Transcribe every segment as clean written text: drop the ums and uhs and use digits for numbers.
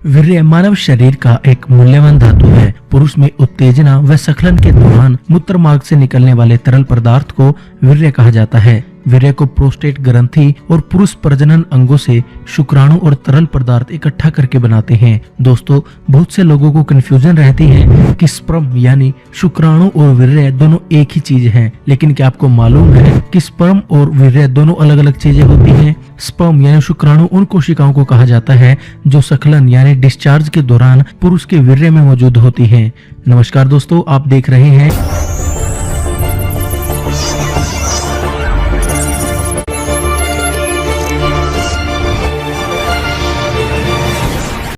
वीर्य मानव शरीर का एक मूल्यवान धातु है। पुरुष में उत्तेजना व स्खलन के दौरान मूत्र मार्ग से निकलने वाले तरल पदार्थ को वीर्य कहा जाता है। वीर्य को प्रोस्टेट ग्रंथि और पुरुष प्रजनन अंगों से शुक्राणु और तरल पदार्थ इकट्ठा करके बनाते हैं। दोस्तों, बहुत से लोगों को कंफ्यूजन रहती है कि स्पर्म यानी शुक्राणु और वीर्य दोनों एक ही चीज हैं, लेकिन क्या आपको मालूम है कि स्पर्म और वीर्य दोनों अलग अलग चीजें होती हैं। स्पर्म यानी शुक्राणु उन कोशिकाओं को कहा जाता है जो स्खलन यानी डिस्चार्ज के दौरान पुरुष के वीर्य में मौजूद होती हैं। नमस्कार दोस्तों, आप देख रहे हैं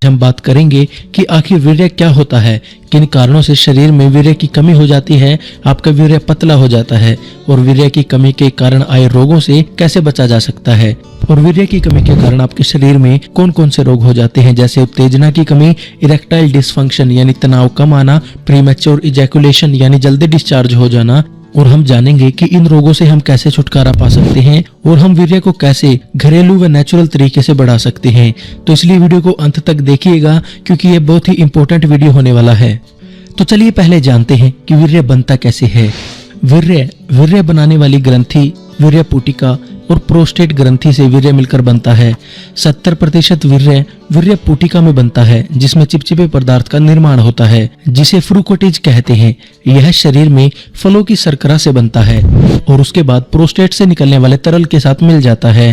हम बात करेंगे कि आखिर वीर्य क्या होता है, किन कारणों से शरीर में वीर्य की कमी हो जाती है, आपका वीर्य पतला हो जाता है और वीर्य की कमी के कारण आए रोगों से कैसे बचा जा सकता है और वीर्य की कमी के कारण आपके शरीर में कौन कौन से रोग हो जाते हैं, जैसे उत्तेजना की कमी, इरेक्टाइल डिसफंक्शन यानी तनाव कम आना, प्रीमैच्योर इजैकुलेशन यानी जल्दी डिस्चार्ज हो जाना। और हम जानेंगे कि इन रोगों से हम कैसे छुटकारा पा सकते हैं और हम वीर्य को कैसे घरेलू व नेचुरल तरीके से बढ़ा सकते हैं। तो इसलिए वीडियो को अंत तक देखिएगा क्योंकि ये बहुत ही इंपॉर्टेंट वीडियो होने वाला है। तो चलिए पहले जानते हैं कि वीर्य बनता कैसे है। वीर्य बनाने वाली ग्रंथि वीर्य पुटिका और प्रोस्टेट ग्रंथि से वीर्य मिलकर बनता है। 70% वीर्य पुटिका में बनता है, जिसमें चिपचिपे पदार्थ का निर्माण होता है, जिसे फ्रूकोटेज कहते हैं। यह शरीर में फलों की शर्करा से बनता है और उसके बाद प्रोस्टेट से निकलने वाले तरल के साथ मिल जाता है।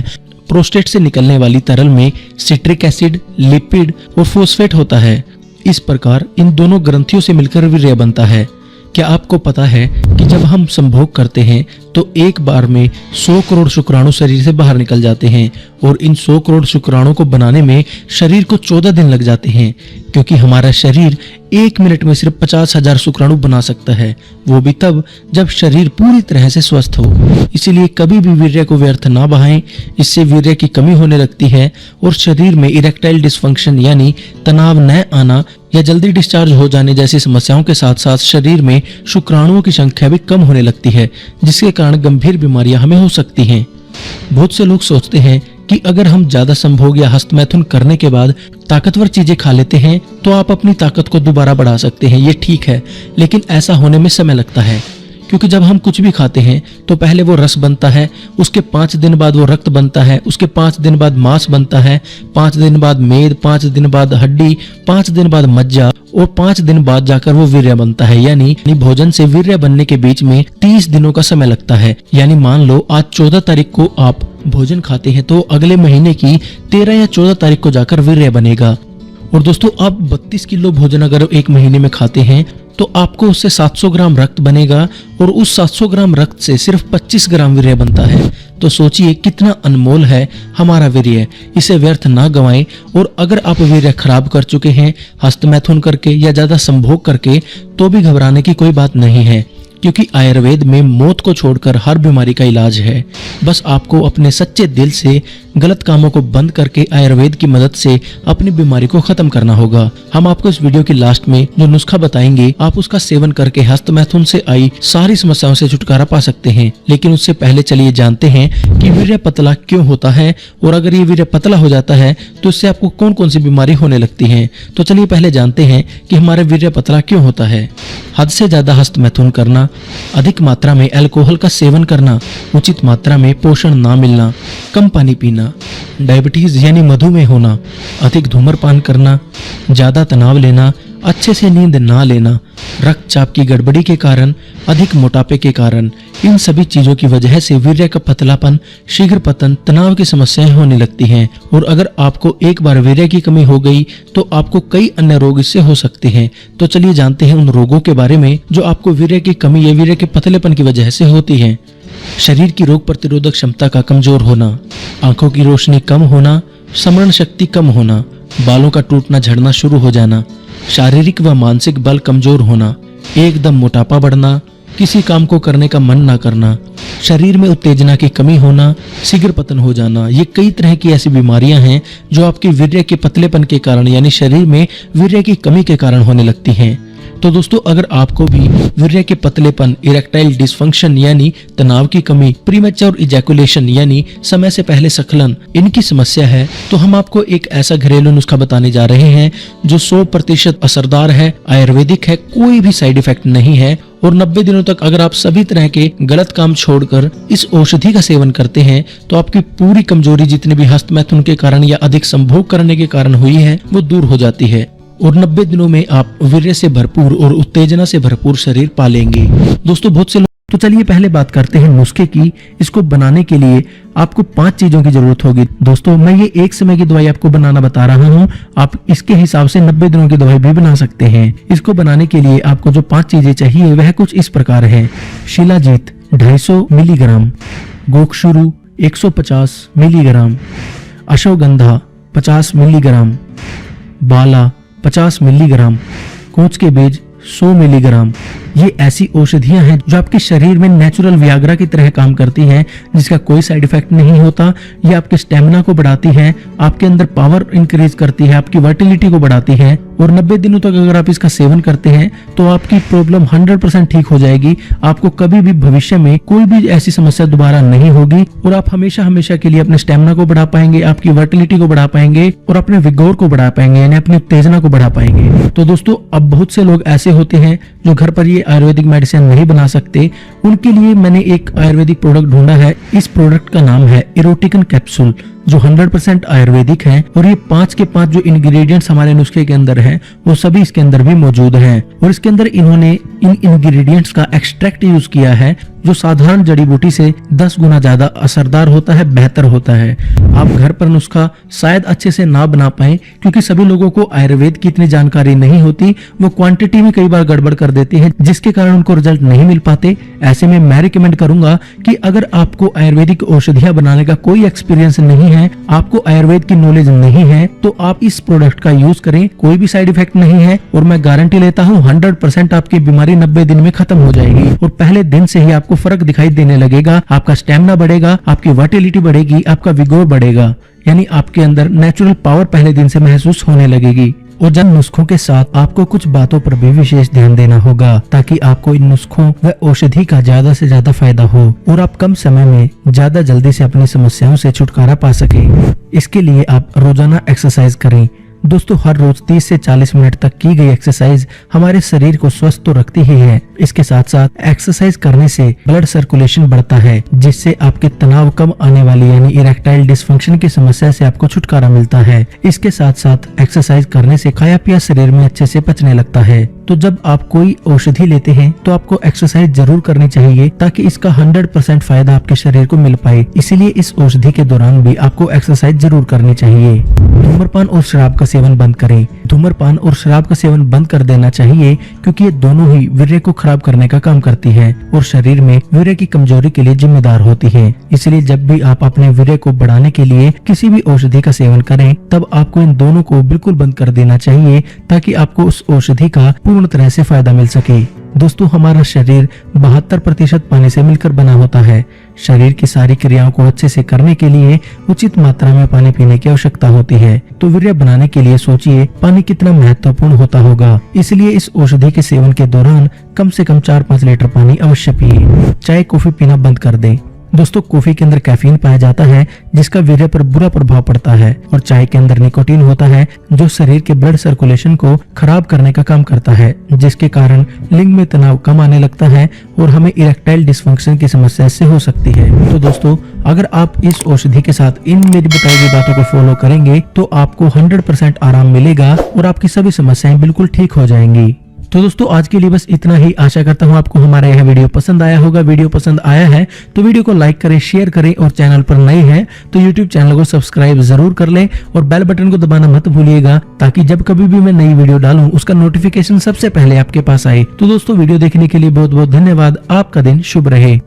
प्रोस्टेट से निकलने वाली तरल में सिट्रिक एसिड, लिपिड और फॉस्फेट होता है। इस प्रकार इन दोनों ग्रंथियों से मिलकर वीर्य बनता है। क्या आपको पता है कि जब हम संभोग करते हैं तो एक बार में 100 करोड़ शुक्राणु शरीर से बाहर निकल जाते हैं और इन 100 करोड़ शुक्राणु को बनाने में शरीर को 14 दिन लग जाते हैं, क्योंकि हमारा शरीर 1 मिनट में सिर्फ 50,000 शुक्राणु बना सकता है, वो भी तब जब शरीर पूरी तरह से स्वस्थ हो। इसीलिए कभी भी वीर्य को व्यर्थ ना बहाएं, इससे वीर्य की कमी होने लगती है और शरीर में इरेक्टाइल डिसफंक्शन यानी तनाव न आना या जल्दी डिस्चार्ज हो जाने जैसी समस्याओं के साथ साथ शरीर में शुक्राणुओं की संख्या भी कम होने लगती है, जिसके कारण गंभीर बीमारियां हमें हो सकती हैं। बहुत से लोग सोचते हैं कि अगर हम ज्यादा संभोग या हस्तमैथुन करने के बाद ताकतवर चीजें खा लेते हैं तो आप अपनी ताकत को दोबारा बढ़ा सकते हैं। ये ठीक है, लेकिन ऐसा होने में समय लगता है, क्योंकि जब हम कुछ भी खाते हैं तो पहले वो रस बनता है, उसके 5 दिन बाद वो रक्त बनता है, उसके 5 दिन बाद मांस बनता है, 5 दिन बाद मेद, 5 दिन बाद हड्डी, 5 दिन बाद मज्जा और 5 दिन बाद जाकर वो वीर्य बनता है। यानी भोजन से वीर्य बनने के बीच में 30 दिनों का समय लगता है। यानी मान लो आज 14 तारीख को आप भोजन खाते हैं तो अगले महीने की 13 या 14 तारीख को जाकर वीर्य बनेगा। और दोस्तों, आप 32 किलो भोजन अगर एक महीने में खाते हैं तो आपको उससे 700 ग्राम रक्त बनेगा और उस 700 ग्राम रक्त से सिर्फ 25 ग्राम वीर्य बनता है। तो सोचिए कितना अनमोल है हमारा वीर्य, इसे व्यर्थ ना गवाएं। और अगर आप वीर्य खराब कर चुके हैं हस्तमैथुन करके या ज्यादा संभोग करके, तो भी घबराने की कोई बात नहीं है, क्योंकि आयुर्वेद में मौत को छोड़कर हर बीमारी का इलाज है। बस आपको अपने सच्चे दिल से गलत कामों को बंद करके आयुर्वेद की मदद से अपनी बीमारी को खत्म करना होगा। हम आपको इस वीडियो की लास्ट में जो नुस्खा बताएंगे, आप उसका सेवन करके हस्तमैथुन से आई सारी समस्याओं से छुटकारा पा सकते हैं। लेकिन उससे पहले चलिए जानते हैं कि वीर्य पतला क्यों होता है और अगर ये वीर्य पतला हो जाता है तो इससे आपको कौन कौन सी बीमारी होने लगती है। तो चलिए पहले जानते हैं कि हमारा वीर्य पतला क्यों होता है। हद से ज्यादा हस्तमैथुन करना, अधिक मात्रा में अल्कोहल का सेवन करना, उचित मात्रा में पोषण ना मिलना, कम पानी पीना, डायबिटीज यानी मधुमेह होना, अधिक धूम्रपान करना, ज्यादा तनाव लेना, अच्छे से नींद ना लेना, रक्तचाप की गड़बड़ी के कारण, अधिक मोटापे के कारण, इन सभी चीजों की वजह से वीर्य का पतलापन, शीघ्र पतन, तनाव की समस्याएं होने लगती हैं। और अगर आपको एक बार वीर्य की कमी हो गई तो आपको कई अन्य रोग इससे हो सकते हैं। तो चलिए जानते हैं उन रोगों के बारे में जो आपको वीर्य की कमी या वीर्य के पतलेपन की वजह से होती है। शरीर की रोग प्रतिरोधक क्षमता का कमजोर होना, आंखों की रोशनी कम होना, स्मरण शक्ति कम होना, बालों का टूटना झड़ना शुरू हो जाना, शारीरिक व मानसिक बल कमजोर होना, एकदम मोटापा बढ़ना, किसी काम को करने का मन ना करना, शरीर में उत्तेजना की कमी होना, शीघ्र पतन हो जाना। ये कई तरह की ऐसी बीमारियां हैं जो आपके वीर्य के पतलेपन के कारण यानी शरीर में वीर्य की कमी के कारण होने लगती हैं। तो दोस्तों अगर आपको भी वीर्य के पतलेपन, इरेक्टाइल डिसफंक्शन यानी तनाव की कमी, प्रीमेच्योर इजैकुलेशन यानी समय से पहले स्खलन, इनकी समस्या है, तो हम आपको एक ऐसा घरेलू नुस्खा बताने जा रहे हैं जो 100% असरदार है, आयुर्वेदिक है, कोई भी साइड इफेक्ट नहीं है और 90 दिनों तक अगर आप सभी तरह के गलत काम छोड़कर इस औषधि का सेवन करते हैं तो आपकी पूरी कमजोरी जितने भी हस्तमैथुन के कारण या अधिक संभोग करने के कारण हुई है वो दूर हो जाती है और 90 दिनों में आप वीर्य से भरपूर और उत्तेजना से भरपूर शरीर पालेंगे। दोस्तों बहुत से लोग, तो चलिए पहले बात करते हैं नुस्खे की। इसको बनाने के लिए आपको 5 चीजों की जरूरत होगी। दोस्तों मैं ये एक समय की दवाई आपको बनाना बता रहा हूँ, आप इसके हिसाब से 90 दिनों की दवाई भी बना सकते हैं। इसको बनाने के लिए आपको जो 5 चीजें चाहिए वह कुछ इस प्रकार है। शिलाजीत 250 मिलीग्राम, गोक्षुरु 150 मिलीग्राम, अश्वगंधा 50 मिलीग्राम, बाला 50 मिलीग्राम, कोच के बीज 100 मिलीग्राम। ये ऐसी औषधियां हैं जो आपके शरीर में नेचुरल वियाग्रा की तरह काम करती हैं, जिसका कोई साइड इफेक्ट नहीं होता। ये आपके स्टेमिना को बढ़ाती है, आपके अंदर पावर इंक्रीज करती है, आपकी वर्टिलिटी को बढ़ाती है और 90 दिनों तक अगर आप इसका सेवन करते हैं तो आपकी प्रॉब्लम 100% ठीक हो जाएगी। आपको कभी भी भविष्य में कोई भी ऐसी समस्या दोबारा नहीं होगी और आप हमेशा हमेशा के लिए अपने स्टेमिना को बढ़ा पाएंगे, आपकी वर्टिलिटी को बढ़ा पाएंगे और अपने विगोर को बढ़ा पाएंगे, यानी अपनी उत्तेजना को बढ़ा पाएंगे। तो दोस्तों अब बहुत से लोग ऐसे होते हैं जो घर पर ये आयुर्वेदिक मेडिसिन नहीं बना सकते, उनके लिए मैंने एक आयुर्वेदिक प्रोडक्ट ढूंढा है। इस प्रोडक्ट का नाम है इरोटिकन कैप्सूल, जो 100% आयुर्वेदिक है और ये 5 के 5 जो इंग्रेडिएंट्स हमारे नुस्खे के अंदर हैं वो सभी इसके अंदर भी मौजूद हैं और इसके अंदर इन्होंने इन इंग्रेडिएंट्स का एक्सट्रैक्ट यूज किया है जो साधारण जड़ी बूटी से 10 गुना ज्यादा असरदार होता है, बेहतर होता है। आप घर पर नुस्खा शायद अच्छे से ना बना पाए क्योंकि सभी लोगों को आयुर्वेद की इतनी जानकारी नहीं होती, वो क्वांटिटी में कई बार गड़बड़ कर देते हैं जिसके कारण उनको रिजल्ट नहीं मिल पाते। ऐसे में मैं रिकमेंड करूंगा कि अगर आपको आयुर्वेदिक औषधियां बनाने का कोई एक्सपीरियंस नहीं है, आपको आयुर्वेद की नॉलेज नहीं है, तो आप इस प्रोडक्ट का यूज करें। कोई भी साइड इफेक्ट नहीं है और मैं गारंटी लेता हूँ 100% आपकी बीमारी 90 दिन में खत्म हो जाएगी और पहले दिन से ही आपको फर्क दिखाई देने लगेगा। आपका स्टेमिना बढ़ेगा, आपकी वर्टिलिटी बढ़ेगी, आपका विगोर बढ़ेगा, यानी आपके अंदर नेचुरल पावर पहले दिन से महसूस होने लगेगी। और जन नुस्खों के साथ आपको कुछ बातों पर भी विशेष ध्यान देना होगा ताकि आपको इन नुस्खों व औषधि का ज्यादा से ज्यादा फायदा हो और आप कम समय में ज्यादा जल्दी से अपनी समस्याओं से छुटकारा पा सके। इसके लिए आप रोजाना एक्सरसाइज करें। दोस्तों हर रोज 30 से 40 मिनट तक की गई एक्सरसाइज हमारे शरीर को स्वस्थ तो रखती ही है, इसके साथ साथ एक्सरसाइज करने से ब्लड सर्कुलेशन बढ़ता है जिससे आपके तनाव कम आने वाली यानी इरेक्टाइल डिसफंक्शन की समस्या से आपको छुटकारा मिलता है। इसके साथ साथ एक्सरसाइज करने से खाया पिया शरीर में अच्छे से पचने लगता है। तो जब आप कोई औषधि लेते हैं तो आपको एक्सरसाइज जरूर करनी चाहिए ताकि इसका 100% फायदा आपके शरीर को मिल पाए। इसीलिए इस औषधि के दौरान भी आपको एक्सरसाइज जरूर करनी चाहिए। धूम्रपान और शराब का सेवन बंद करें। धूम्रपान और शराब का सेवन बंद कर देना चाहिए क्योंकि ये दोनों ही वीर्य को खराब करने का काम करती है और शरीर में वीर्य की कमजोरी के लिए जिम्मेदार होती है। इसलिए जब भी आप अपने वीर्य को बढ़ाने के लिए किसी भी औषधि का सेवन करें तब आपको इन दोनों को बिल्कुल बंद कर देना चाहिए ताकि आपको उस औषधि का पूर्ण तरह से फायदा मिल सके। दोस्तों हमारा शरीर 72% पानी से मिलकर बना होता है। शरीर की सारी क्रियाओं को अच्छे से करने के लिए उचित मात्रा में पानी पीने की आवश्यकता होती है। तो वीर्य बनाने के लिए सोचिए पानी कितना महत्वपूर्ण होता होगा। इसलिए इस औषधि के सेवन के दौरान कम से कम 4-5 लीटर पानी अवश्य पिए। चाय कॉफी पीना बंद कर दें। दोस्तों कॉफी के अंदर कैफीन पाया जाता है जिसका वीर्य पर बुरा प्रभाव पड़ता है और चाय के अंदर निकोटीन होता है जो शरीर के ब्लड सर्कुलेशन को खराब करने का काम करता है जिसके कारण लिंग में तनाव कम आने लगता है और हमें इरेक्टाइल डिसफंक्शन की समस्या से हो सकती है। तो दोस्तों अगर आप इस औषधि के साथ इन मेरी बताई गई बातों को फॉलो करेंगे तो आपको 100% आराम मिलेगा और आपकी सभी समस्याएं बिल्कुल ठीक हो जाएंगी। तो दोस्तों आज के लिए बस इतना ही। आशा करता हूँ आपको हमारा यह वीडियो पसंद आया होगा। वीडियो पसंद आया है तो वीडियो को लाइक करें, शेयर करें और चैनल पर नए हैं तो यूट्यूब चैनल को सब्सक्राइब जरूर कर लें और बेल बटन को दबाना मत भूलिएगा ताकि जब कभी भी मैं नई वीडियो डालूं उसका नोटिफिकेशन सबसे पहले आपके पास आए। तो दोस्तों वीडियो देखने के लिए बहुत बहुत धन्यवाद। आपका दिन शुभ रहे।